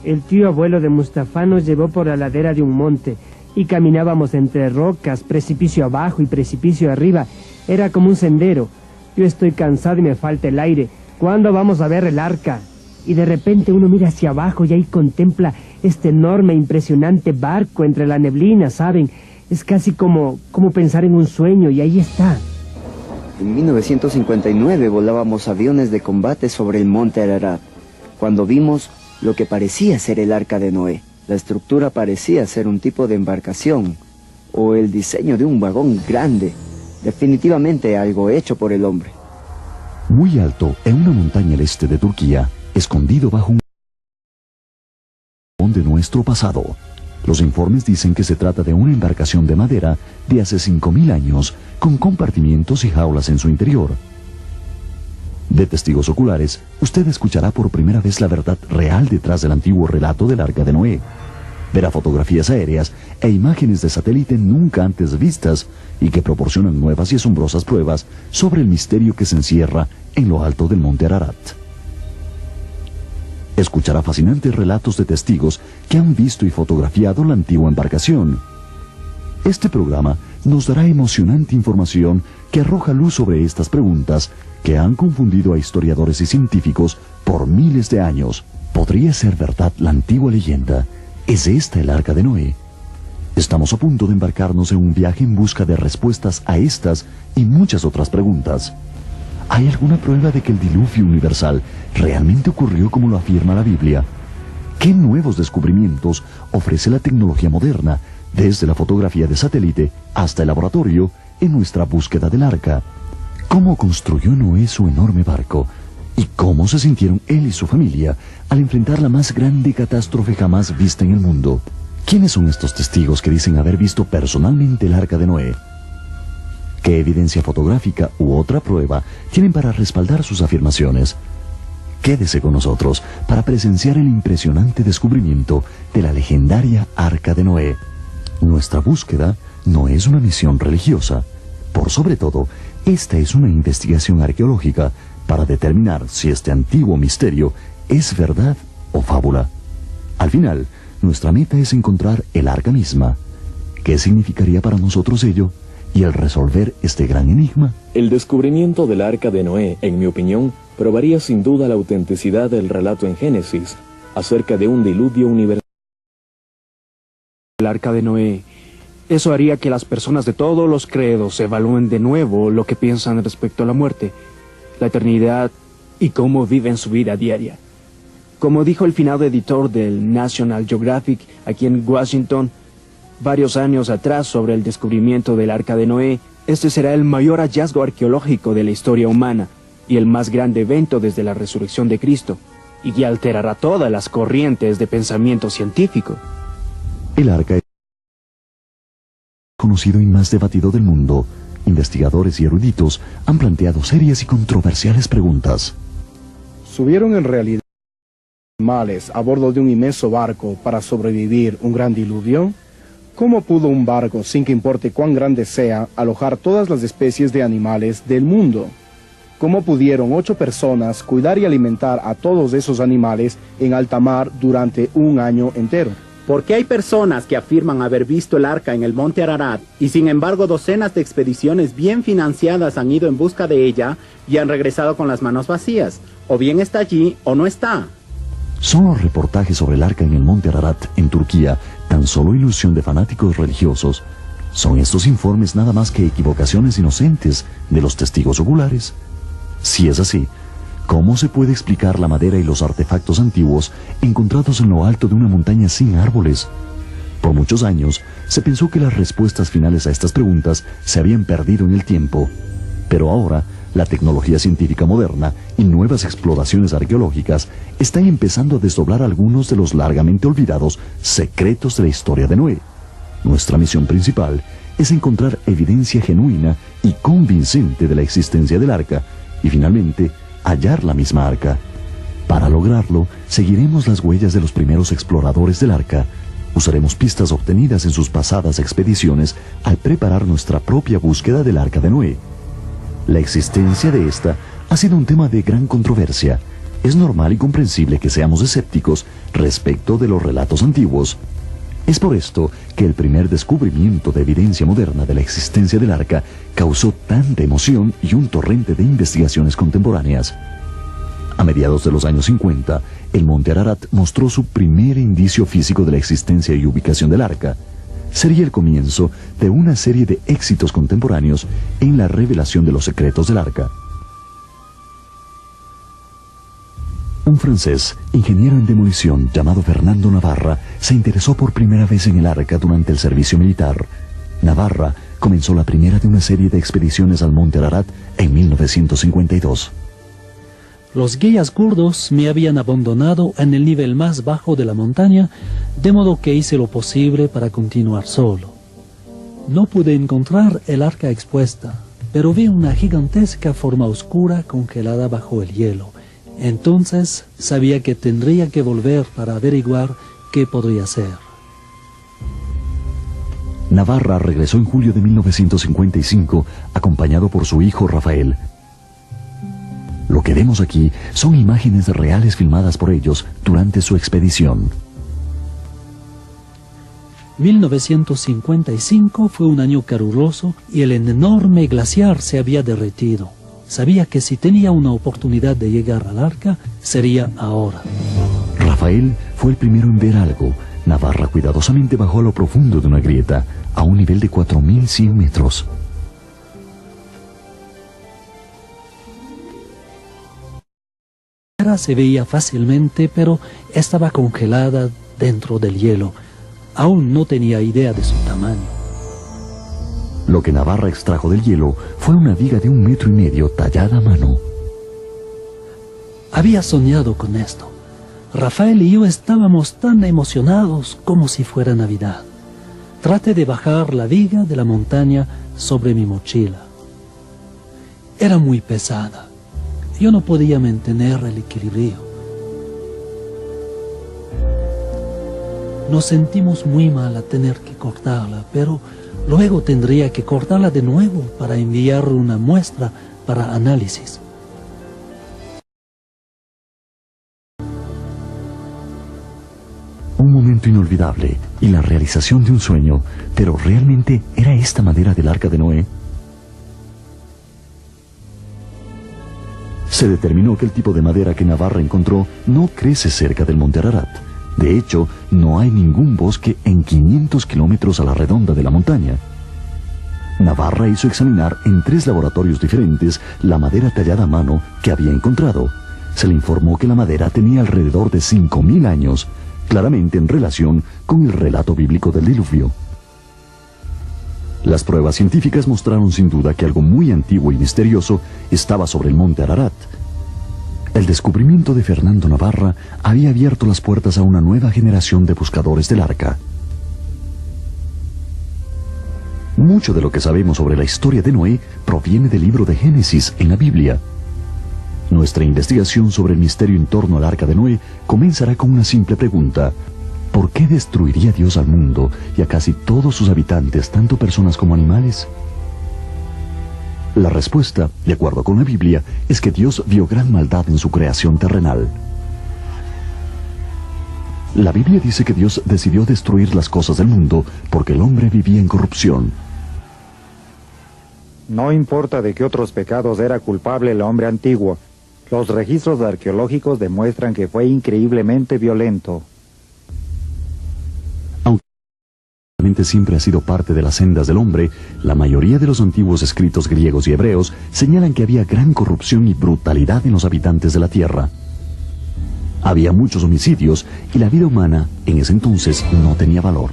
El tío abuelo de Mustafa nos llevó por la ladera de un monte y caminábamos entre rocas, precipicio abajo y precipicio arriba. Era como un sendero. Yo estoy cansado y me falta el aire. ¿Cuándo vamos a ver el arca? Y de repente uno mira hacia abajo y ahí contempla este enorme, impresionante barco entre la neblina, ¿saben? Es casi como pensar en un sueño, y ahí está. En 1959 volábamos aviones de combate sobre el monte Ararat, cuando vimos lo que parecía ser el Arca de Noé. La estructura parecía ser un tipo de embarcación, o el diseño de un vagón grande, definitivamente algo hecho por el hombre. Muy alto, en una montaña al este de Turquía, escondido bajo un de nuestro pasado. Los informes dicen que se trata de una embarcación de madera de hace 5000 años, con compartimientos y jaulas en su interior. De testigos oculares, usted escuchará por primera vez la verdad real detrás del antiguo relato del Arca de Noé. Verá fotografías aéreas e imágenes de satélite nunca antes vistas y que proporcionan nuevas y asombrosas pruebas sobre el misterio que se encierra en lo alto del monte Ararat. Escuchará fascinantes relatos de testigos que han visto y fotografiado la antigua embarcación. Este programa nos dará emocionante información que arroja luz sobre estas preguntas que han confundido a historiadores y científicos por miles de años. ¿Podría ser verdad la antigua leyenda? ¿Es esta el Arca de Noé? Estamos a punto de embarcarnos en un viaje en busca de respuestas a estas y muchas otras preguntas. ¿Hay alguna prueba de que el diluvio universal realmente ocurrió como lo afirma la Biblia? ¿Qué nuevos descubrimientos ofrece la tecnología moderna, desde la fotografía de satélite hasta el laboratorio, en nuestra búsqueda del arca? ¿Cómo construyó Noé su enorme barco? ¿Y cómo se sintieron él y su familia al enfrentar la más grande catástrofe jamás vista en el mundo? ¿Quiénes son estos testigos que dicen haber visto personalmente el Arca de Noé? ¿Qué evidencia fotográfica u otra prueba tienen para respaldar sus afirmaciones? Quédese con nosotros para presenciar el impresionante descubrimiento de la legendaria Arca de Noé. Nuestra búsqueda no es una misión religiosa. Por sobre todo, esta es una investigación arqueológica para determinar si este antiguo misterio es verdad o fábula. Al final, nuestra meta es encontrar el arca misma. ¿Qué significaría para nosotros ello? Y al resolver este gran enigma, el descubrimiento del Arca de Noé, en mi opinión, probaría sin duda la autenticidad del relato en Génesis acerca de un diluvio universal. El Arca de Noé. Eso haría que las personas de todos los credos evalúen de nuevo lo que piensan respecto a la muerte, la eternidad y cómo viven su vida diaria. Como dijo el finado editor del National Geographic aquí en Washington varios años atrás sobre el descubrimiento del Arca de Noé, este será el mayor hallazgo arqueológico de la historia humana y el más grande evento desde la resurrección de Cristo, y que alterará todas las corrientes de pensamiento científico. el arca es conocido y más debatido del mundo. Investigadores y eruditos han planteado serias y controversiales preguntas. ¿Subieron en realidad animales a bordo de un inmenso barco para sobrevivir un gran diluvio? ¿Cómo pudo un barco, sin que importe cuán grande sea, alojar todas las especies de animales del mundo? ¿Cómo pudieron 8 personas cuidar y alimentar a todos esos animales en alta mar durante un año entero? Porque hay personas que afirman haber visto el arca en el monte Ararat y sin embargo docenas de expediciones bien financiadas han ido en busca de ella y han regresado con las manos vacías. O bien está allí o no está. ¿Son los reportajes sobre el arca en el monte Ararat, en Turquía, tan solo ilusión de fanáticos religiosos? ¿Son estos informes nada más que equivocaciones inocentes de los testigos oculares? Si es así, ¿cómo se puede explicar la madera y los artefactos antiguos encontrados en lo alto de una montaña sin árboles? Por muchos años, se pensó que las respuestas finales a estas preguntas se habían perdido en el tiempo. Pero ahora, la tecnología científica moderna y nuevas exploraciones arqueológicas están empezando a desdoblar algunos de los largamente olvidados secretos de la historia de Noé. Nuestra misión principal es encontrar evidencia genuina y convincente de la existencia del arca y finalmente hallar la misma arca. Para lograrlo, seguiremos las huellas de los primeros exploradores del arca. Usaremos pistas obtenidas en sus pasadas expediciones al preparar nuestra propia búsqueda del Arca de Noé. La existencia de esta ha sido un tema de gran controversia. es normal y comprensible que seamos escépticos respecto de los relatos antiguos. Es por esto que el primer descubrimiento de evidencia moderna de la existencia del arca causó tanta emoción y un torrente de investigaciones contemporáneas. A mediados de los años 50, el monte Ararat mostró su primer indicio físico de la existencia y ubicación del arca. Sería el comienzo de una serie de éxitos contemporáneos en la revelación de los secretos del arca. Un francés, ingeniero en demolición, llamado Fernando Navarra, se interesó por primera vez en el arca durante el servicio militar. Navarra comenzó la primera de una serie de expediciones al monte Ararat en 1952. Los guías kurdos me habían abandonado en el nivel más bajo de la montaña, de modo que hice lo posible para continuar solo. No pude encontrar el arca expuesta, pero vi una gigantesca forma oscura congelada bajo el hielo. Entonces sabía que tendría que volver para averiguar qué podría ser. Navarra regresó en julio de 1955, acompañado por su hijo Rafael. Lo que vemos aquí son imágenes reales filmadas por ellos durante su expedición. 1955 fue un año caluroso y el enorme glaciar se había derretido. Sabía que si tenía una oportunidad de llegar al arca, sería ahora. Rafael fue el primero en ver algo. Navarra cuidadosamente bajó a lo profundo de una grieta, a un nivel de 4.100 metros. Se veía fácilmente, pero estaba congelada dentro del hielo. Aún no tenía idea de su tamaño. Lo que Navarra extrajo del hielo fue una viga de 1,5 metros tallada a mano. Había soñado con esto. Rafael y yo estábamos tan emocionados como si fuera Navidad. Traté de bajar la viga de la montaña sobre mi mochila. Era muy pesada. Yo no podía mantener el equilibrio. Nos sentimos muy mal a tener que cortarla, pero luego tendría que cortarla de nuevo para enviar una muestra para análisis. Un momento inolvidable y la realización de un sueño, pero ¿realmente era esta madera del arca de Noé? Se determinó que el tipo de madera que Navarra encontró no crece cerca del monte Ararat. De hecho, no hay ningún bosque en 500 kilómetros a la redonda de la montaña. Navarra hizo examinar en 3 laboratorios diferentes la madera tallada a mano que había encontrado. Se le informó que la madera tenía alrededor de 5.000 años, claramente en relación con el relato bíblico del diluvio. Las pruebas científicas mostraron sin duda que algo muy antiguo y misterioso estaba sobre el monte Ararat. El descubrimiento de Fernando Navarra había abierto las puertas a una nueva generación de buscadores del arca. Mucho de lo que sabemos sobre la historia de Noé proviene del libro de Génesis en la Biblia. Nuestra investigación sobre el misterio en torno al arca de Noé comenzará con una simple pregunta: ¿por qué destruiría Dios al mundo y a casi todos sus habitantes, tanto personas como animales? La respuesta, de acuerdo con la Biblia, es que Dios vio gran maldad en su creación terrenal. La Biblia dice que Dios decidió destruir las cosas del mundo porque el hombre vivía en corrupción. No importa de qué otros pecados era culpable el hombre antiguo, los registros arqueológicos demuestran que fue increíblemente violento. Siempre ha sido parte de las sendas del hombre, la mayoría de los antiguos escritos griegos y hebreos señalan que había gran corrupción y brutalidad en los habitantes de la tierra. Había muchos homicidios y la vida humana en ese entonces no tenía valor.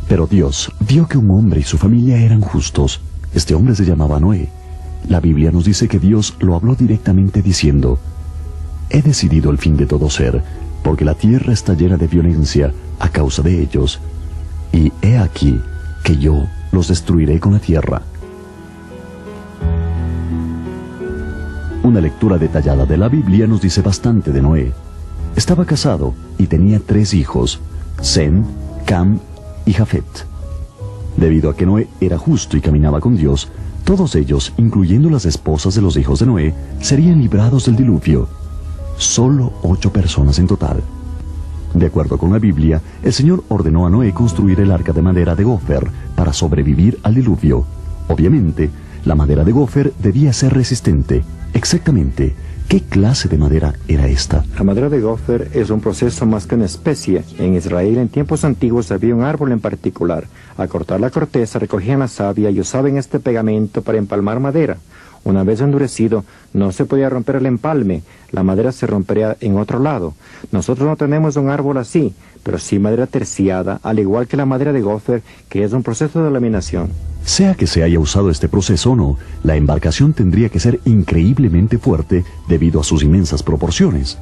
Pero Dios vio que un hombre y su familia eran justos. Este hombre se llamaba Noé. La Biblia nos dice que Dios lo habló directamente diciendo: he decidido el fin de todo ser, porque la tierra está llena de violencia a causa de ellos. Y he aquí que yo los destruiré con la tierra. Una lectura detallada de la Biblia nos dice bastante de Noé. Estaba casado y tenía 3 hijos, Sem, Cam y Jafet. Debido a que Noé era justo y caminaba con Dios, todos ellos, incluyendo las esposas de los hijos de Noé, serían librados del diluvio. Solo 8 personas en total. De acuerdo con la Biblia, el Señor ordenó a Noé construir el arca de madera de Gofer para sobrevivir al diluvio. Obviamente, la madera de Gofer debía ser resistente. Exactamente, ¿qué clase de madera era esta? La madera de Gofer es un proceso más que una especie. En Israel en tiempos antiguos había un árbol en particular. Al cortar la corteza recogían la savia y usaban este pegamento para empalmar madera. Una vez endurecido, no se podía romper el empalme, la madera se rompería en otro lado. Nosotros no tenemos un árbol así, pero sí madera terciada, al igual que la madera de Gofer, que es un proceso de laminación. Sea que se haya usado este proceso o no, la embarcación tendría que ser increíblemente fuerte debido a sus inmensas proporciones.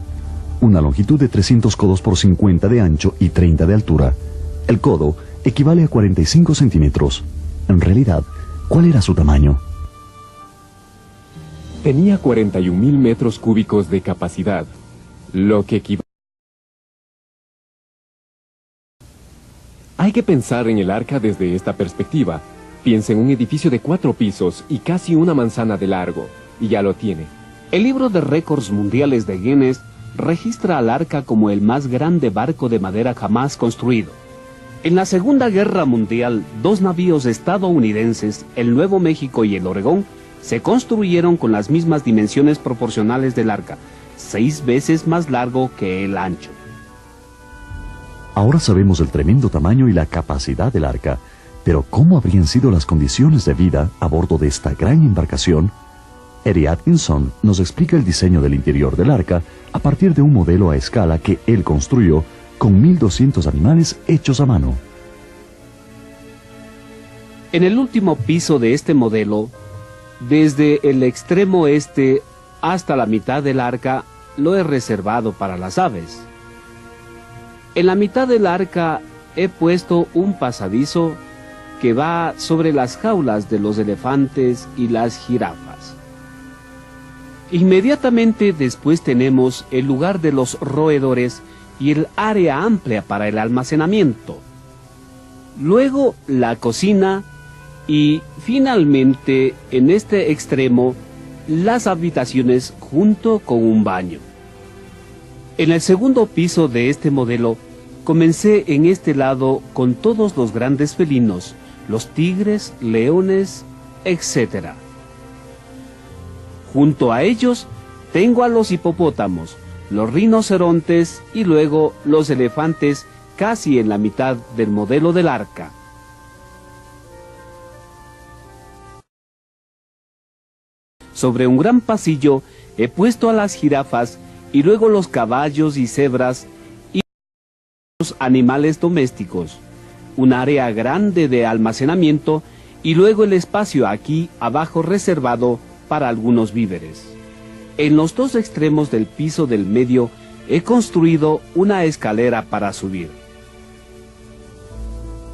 Una longitud de 300 codos por 50 de ancho y 30 de altura. El codo equivale a 45 centímetros. En realidad, ¿cuál era su tamaño? Tenía 41.000 metros cúbicos de capacidad, lo que equivale. Hay que pensar en el arca desde esta perspectiva. Piensa en un edificio de 4 pisos y casi una manzana de largo, y ya lo tiene. El libro de récords mundiales de Guinness registra al arca como el más grande barco de madera jamás construido. En la Segunda Guerra Mundial, 2 navíos estadounidenses, el Nuevo México y el Oregón, se construyeron con las mismas dimensiones proporcionales del arca, 6 veces más largo que el ancho. Ahora sabemos el tremendo tamaño y la capacidad del arca, pero ¿cómo habrían sido las condiciones de vida a bordo de esta gran embarcación? Eddie Atkinson nos explica el diseño del interior del arca a partir de un modelo a escala que él construyó con 1.200 animales hechos a mano. En el último piso de este modelo, desde el extremo este hasta la mitad del arca, lo he reservado para las aves. En la mitad del arca he puesto un pasadizo que va sobre las jaulas de los elefantes y las jirafas. Inmediatamente después tenemos el lugar de los roedores y el área amplia para el almacenamiento. Luego la cocina y finalmente en este extremo las habitaciones junto con un baño. En el segundo piso de este modelo comencé en este lado con todos los grandes felinos, los tigres, leones, etc. Junto a ellos tengo a los hipopótamos, los rinocerontes y luego los elefantes casi en la mitad del modelo del arca. Sobre un gran pasillo he puesto a las jirafas y luego los caballos y cebras y los animales domésticos, un área grande de almacenamiento y luego el espacio aquí abajo reservado para algunos víveres. En los 2 extremos del piso del medio he construido una escalera para subir.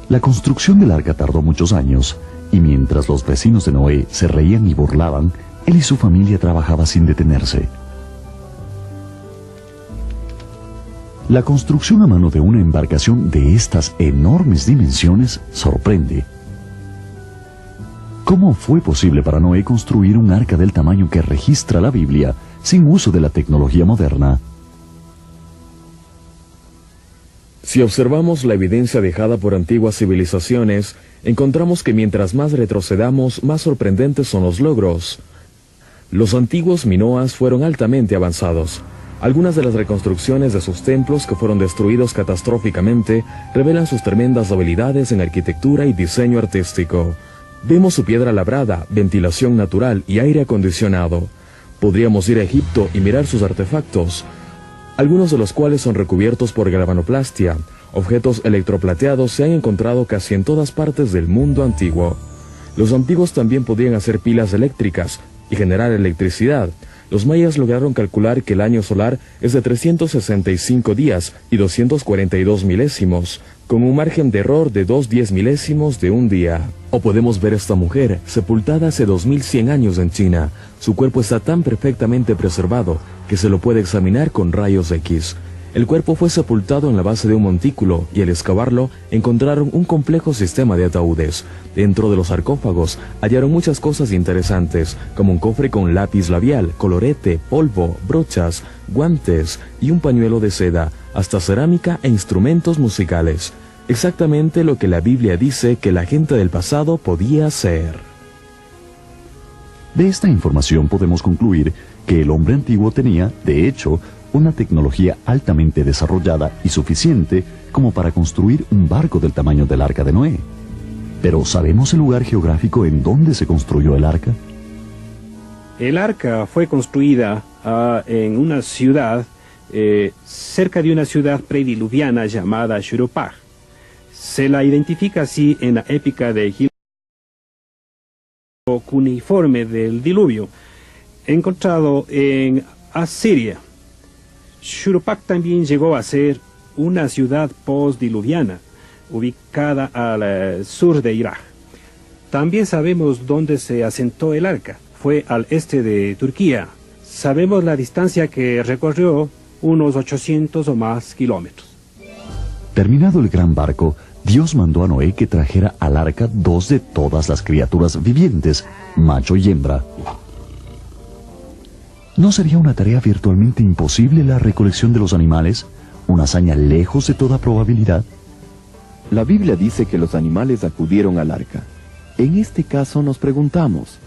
La construcción del arca tardó muchos años, y mientras los vecinos de Noé se reían y burlaban, él y su familia trabajaban sin detenerse. La construcción a mano de una embarcación de estas enormes dimensiones sorprende. ¿Cómo fue posible para Noé construir un arca del tamaño que registra la Biblia sin uso de la tecnología moderna? Si observamos la evidencia dejada por antiguas civilizaciones, encontramos que mientras más retrocedamos, más sorprendentes son los logros. Los antiguos minoas fueron altamente avanzados. Algunas de las reconstrucciones de sus templos que fueron destruidos catastróficamente revelan sus tremendas habilidades en arquitectura y diseño artístico. Vemos su piedra labrada, ventilación natural y aire acondicionado. Podríamos ir a Egipto y mirar sus artefactos, algunos de los cuales son recubiertos por galvanoplastia. Objetos electroplateados se han encontrado casi en todas partes del mundo antiguo. Los antiguos también podían hacer pilas eléctricas y generar electricidad. Los mayas lograron calcular que el año solar es de 365 días y 242 milésimos, con un margen de error de 2/10 milésimos de un día. O podemos ver esta mujer, sepultada hace 2100 años en China. Su cuerpo está tan perfectamente preservado que se lo puede examinar con rayos X. El cuerpo fue sepultado en la base de un montículo y al excavarlo encontraron un complejo sistema de ataúdes. Dentro de los sarcófagos hallaron muchas cosas interesantes, como un cofre con lápiz labial, colorete, polvo, brochas, guantes y un pañuelo de seda, hasta cerámica e instrumentos musicales. Exactamente lo que la Biblia dice que la gente del pasado podía hacer. De esta información podemos concluir que el hombre antiguo tenía, de hecho, una tecnología altamente desarrollada y suficiente como para construir un barco del tamaño del Arca de Noé. Pero ¿sabemos el lugar geográfico en donde se construyó el arca? El arca fue construida en una ciudad, cerca de una ciudad prediluviana llamada Shurupaj. Se la identifica así en la épica de Gil cuneiforme del diluvio, encontrado en Asiria. Shurupaj también llegó a ser una ciudad postdiluviana, ubicada al sur de Irak. También sabemos dónde se asentó el arca. Fue al este de Turquía. Sabemos la distancia que recorrió, unos 800 o más kilómetros. Terminado el gran barco, Dios mandó a Noé que trajera al arca 2 de todas las criaturas vivientes, macho y hembra. ¿No sería una tarea virtualmente imposible la recolección de los animales? ¿Una hazaña lejos de toda probabilidad? La Biblia dice que los animales acudieron al arca. En este caso nos preguntamos,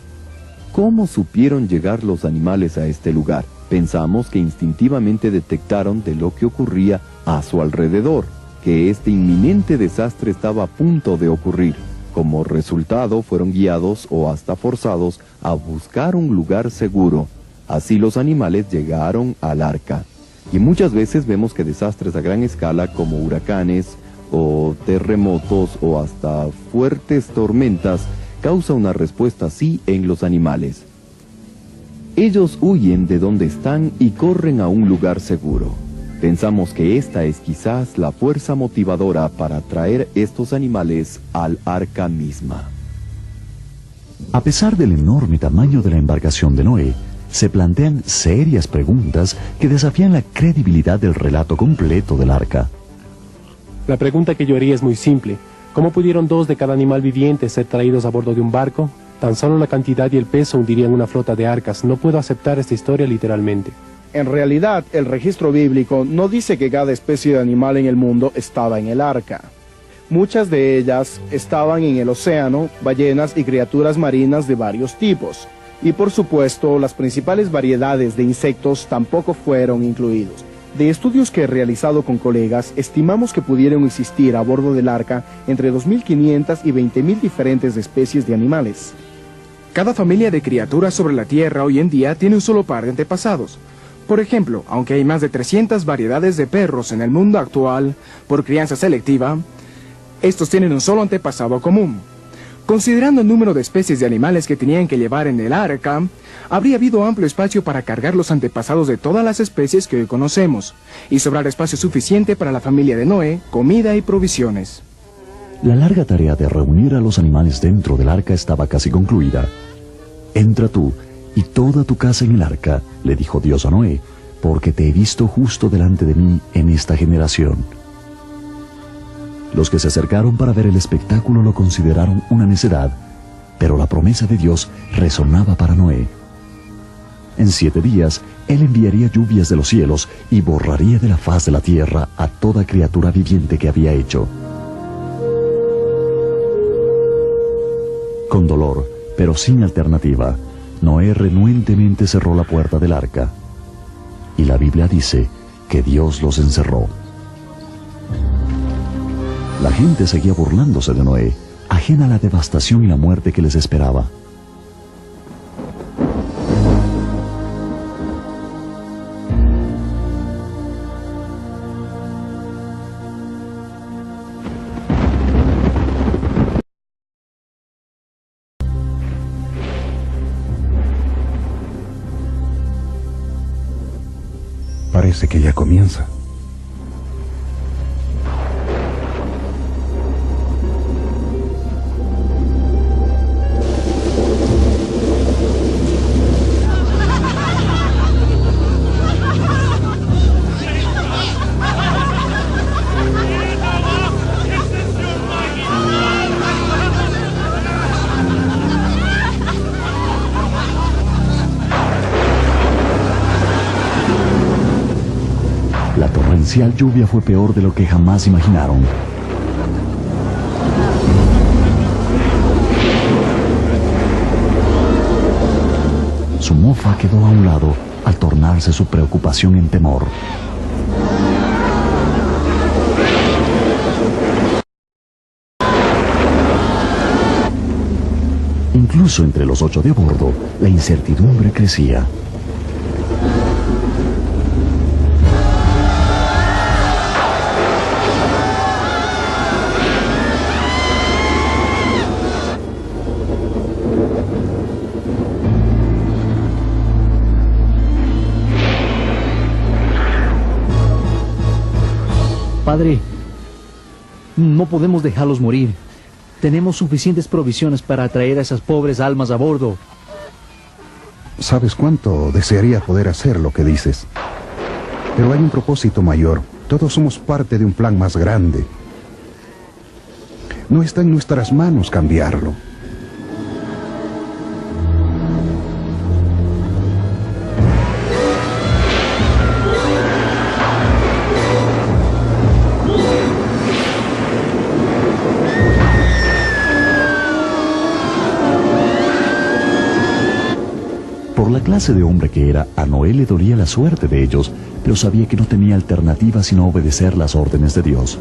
¿cómo supieron llegar los animales a este lugar? Pensamos que instintivamente detectaron de lo que ocurría a su alrededor, que este inminente desastre estaba a punto de ocurrir. Como resultado, fueron guiados o hasta forzados a buscar un lugar seguro. Así los animales llegaron al arca. Y muchas veces vemos que desastres a gran escala como huracanes o terremotos o hasta fuertes tormentas causa una respuesta así en los animales. Ellos huyen de donde están y corren a un lugar seguro. Pensamos que esta es quizás la fuerza motivadora para traer estos animales al arca misma. A pesar del enorme tamaño de la embarcación de Noé, se plantean serias preguntas que desafían la credibilidad del relato completo del arca. La pregunta que yo haría es muy simple. ¿Cómo pudieron 2 de cada animal viviente ser traídos a bordo de un barco? Tan solo la cantidad y el peso hundirían una flota de arcas. No puedo aceptar esta historia literalmente. En realidad, el registro bíblico no dice que cada especie de animal en el mundo estaba en el arca. Muchas de ellas estaban en el océano, ballenas y criaturas marinas de varios tipos. Y por supuesto, las principales variedades de insectos tampoco fueron incluidos. De estudios que he realizado con colegas, estimamos que pudieron existir a bordo del arca entre 2.500 y 20.000 diferentes especies de animales. Cada familia de criaturas sobre la Tierra hoy en día tiene un solo par de antepasados. Por ejemplo, aunque hay más de 300 variedades de perros en el mundo actual por crianza selectiva, estos tienen un solo antepasado común. Considerando el número de especies de animales que tenían que llevar en el arca, habría habido amplio espacio para cargar los antepasados de todas las especies que hoy conocemos, y sobrar espacio suficiente para la familia de Noé, comida y provisiones. La larga tarea de reunir a los animales dentro del arca estaba casi concluida. Entra tú y toda tu casa en el arca, le dijo Dios a Noé, porque te he visto justo delante de mí en esta generación. Los que se acercaron para ver el espectáculo lo consideraron una necedad, pero la promesa de Dios resonaba para Noé. En 7 días, Él enviaría lluvias de los cielos y borraría de la faz de la tierra a toda criatura viviente que había hecho. Con dolor, pero sin alternativa, Noé renuentemente cerró la puerta del arca. Y la Biblia dice que Dios los encerró. La gente seguía burlándose de Noé, ajena a la devastación y la muerte que les esperaba. Parece que ya comienza. La torrencial lluvia fue peor de lo que jamás imaginaron. Su mofa quedó a un lado al tornarse su preocupación en temor. Incluso entre los 8 de a bordo, la incertidumbre crecía. Padre, no podemos dejarlos morir. Tenemos suficientes provisiones para traer a esas pobres almas a bordo. ¿Sabes cuánto desearía poder hacer lo que dices? Pero hay un propósito mayor. Todos somos parte de un plan más grande. No está en nuestras manos cambiarlo. Por la clase de hombre que era, a Noé le dolía la suerte de ellos, pero sabía que no tenía alternativa sino obedecer las órdenes de Dios.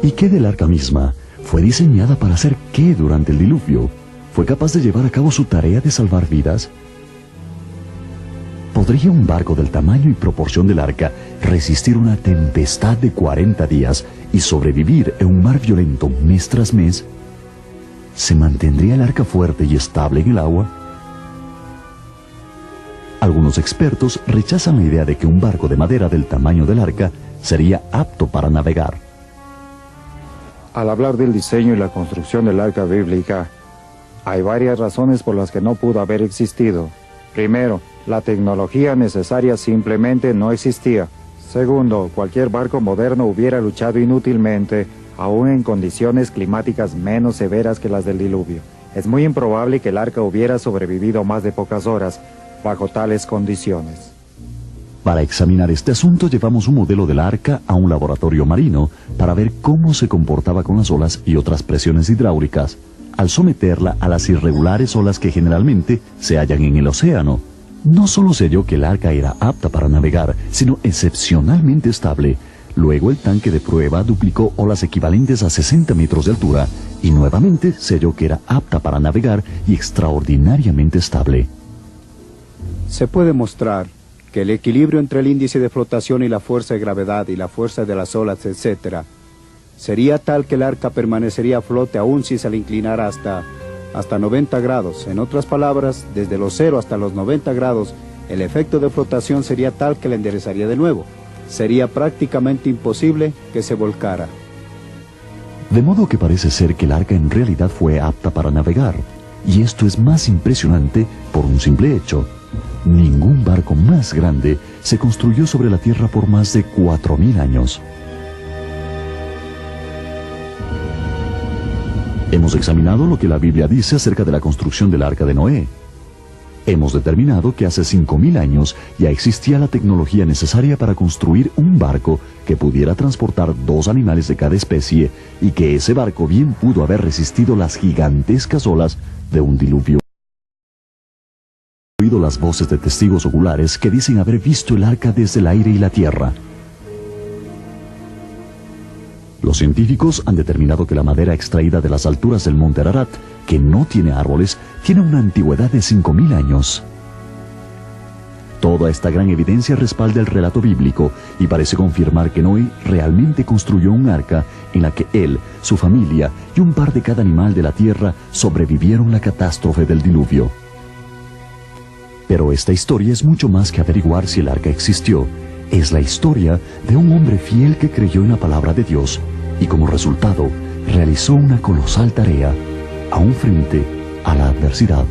¿Y qué del arca misma? ¿Fue diseñada para hacer qué durante el diluvio? ¿Fue capaz de llevar a cabo su tarea de salvar vidas? ¿Podría un barco del tamaño y proporción del arca resistir una tempestad de 40 días y sobrevivir en un mar violento mes tras mes? ¿Se mantendría el arca fuerte y estable en el agua? Algunos expertos rechazan la idea de que un barco de madera del tamaño del arca sería apto para navegar. Al hablar del diseño y la construcción del arca bíblica, hay varias razones por las que no pudo haber existido. Primero, la tecnología necesaria simplemente no existía. Segundo, cualquier barco moderno hubiera luchado inútilmente, aún en condiciones climáticas menos severas que las del diluvio. Es muy improbable que el arca hubiera sobrevivido más de pocas horas bajo tales condiciones. Para examinar este asunto llevamos un modelo del arca a un laboratorio marino para ver cómo se comportaba con las olas y otras presiones hidráulicas, al someterla a las irregulares olas que generalmente se hallan en el océano. No solo se halló que el arca era apta para navegar, sino excepcionalmente estable. Luego el tanque de prueba duplicó olas equivalentes a 60 metros de altura y nuevamente se halló que era apta para navegar y extraordinariamente estable. Se puede mostrar que el equilibrio entre el índice de flotación y la fuerza de gravedad y la fuerza de las olas, etc., sería tal que el arca permanecería a flote aún si se le inclinara hasta 90 grados. En otras palabras, desde los 0 hasta los 90 grados, el efecto de flotación sería tal que la enderezaría de nuevo. Sería prácticamente imposible que se volcara. De modo que parece ser que el arca en realidad fue apta para navegar. Y esto es más impresionante por un simple hecho. Ningún barco más grande se construyó sobre la Tierra por más de 4000 años. Hemos examinado lo que la Biblia dice acerca de la construcción del arca de Noé. Hemos determinado que hace 5000 años ya existía la tecnología necesaria para construir un barco que pudiera transportar 2 animales de cada especie y que ese barco bien pudo haber resistido las gigantescas olas de un diluvio oído las voces de testigos oculares que dicen haber visto el arca desde el aire y la tierra. Los científicos han determinado que la madera extraída de las alturas del monte Ararat, que no tiene árboles, tiene una antigüedad de 5.000 años. Toda esta gran evidencia respalda el relato bíblico y parece confirmar que Noé realmente construyó un arca en la que él, su familia y un par de cada animal de la tierra sobrevivieron la catástrofe del diluvio. Pero esta historia es mucho más que averiguar si el arca existió. Es la historia de un hombre fiel que creyó en la palabra de Dios y como resultado realizó una colosal tarea, aún frente a la adversidad.